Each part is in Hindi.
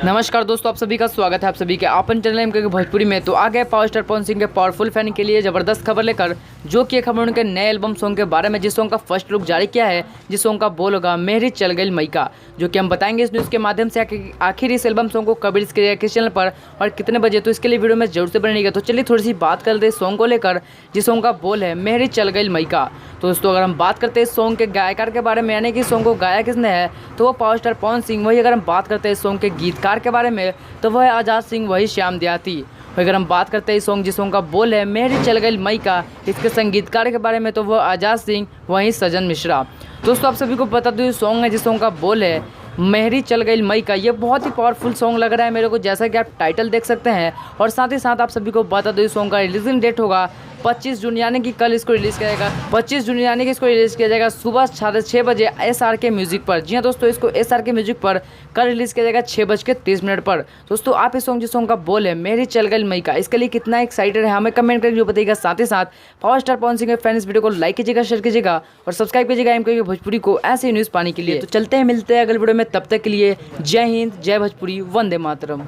नमस्कार दोस्तों, आप सभी का स्वागत है आप सभी के अपन चैनल एम के भोजपुरी में। तो आ गए पावर स्टार पवन सिंह के पावरफुल फैन के लिए ज़बरदस्त खबर लेकर, जो कि खबर उनके नए एल्बम सॉन्ग के बारे में, जिस सॉन्ग का फर्स्ट लुक जारी किया है, जिस सॉन्ग का बोल होगा मेरी चल गई मईका, जो कि हम बताएंगे इस न्यूज़ के माध्यम से। आखिर इस एल्बम सॉन्ग को कब रिलीज किया किस चैनल पर और कितने बजे, तो इसके लिए वीडियो में जरूर से बनेगा। तो चलिए थोड़ी सी बात कर लेते हैं सॉन्ग को लेकर, जिस सॉन्ग का बोल है मेरी चल गई मईका। तो दोस्तों अगर हम बात करते हैं इस सॉन्ग के गायकार के बारे में, यानी कि सॉन्ग को गाया किसने है, तो वो पावर स्टार पवन सिंह। वही अगर हम बात करते हैं इस सॉन्ग के गीतकार के बारे में, तो वह आज़ाद सिंह, वही श्याम देहाती। अगर हम बात करते हैं इस सॉन्ग जिस सॉन्ग का बोल है मेरी चल गई मईका, इसके संगीतकार के बारे में, तो वह आज़ाद सिंह, वही सजन मिश्रा। दोस्तों आप सभी को बता दो, ये सॉन्ग है जिस सॉन्ग का बोल है मेरी चल गई मईका। ये बहुत ही पावरफुल सॉन्ग लग रहा है मेरे को, जैसा कि आप टाइटल देख सकते हैं। और साथ ही साथ आप सभी को बता दो, इस सॉन्ग का रिलीजिंग डेट होगा 25 जून, यानी कि कल इसको रिलीज़ किया जाएगा। 25 जून यानी कि इसको रिलीज़ किया जाएगा सुबह 6:30 बजे SRK म्यूजिक पर। जी हाँ दोस्तों, इसको SRK म्यूजिक पर कल रिलीज़ किया जाएगा 6:30 पर। दोस्तों आप इस सॉन्ग जिस सॉन्ग का बोल है मेरी चल गई मईका, इसके लिए कितना एक्साइटेड है हमें कमेंट करके जो बताइएगा। साथ ही साथ पावर स्टार पवन सिंह के फैन इस वीडियो को लाइक कीजिएगा, शेयर कीजिएगा और सब्सक्राइब कीजिएगा एम के भोजपुरी को ऐसे ही न्यूज़ पाने के लिए। तो चलते हैं, मिलते हैं अगले वीडियो में, तब तक के लिए जय हिंद, जय भोजपुरी, वंदे मातरम।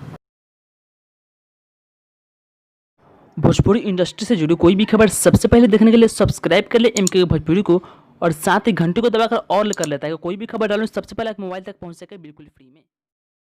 भोजपुरी इंडस्ट्री से जुड़ी कोई भी खबर सबसे पहले देखने के लिए सब्सक्राइब कर ले एमके भोजपुरी को, और साथ ही घंटे को दबाकर ऑल कर लेता है। कोई भी खबर डालूं सबसे पहले आप मोबाइल तक पहुंच सके बिल्कुल फ्री में।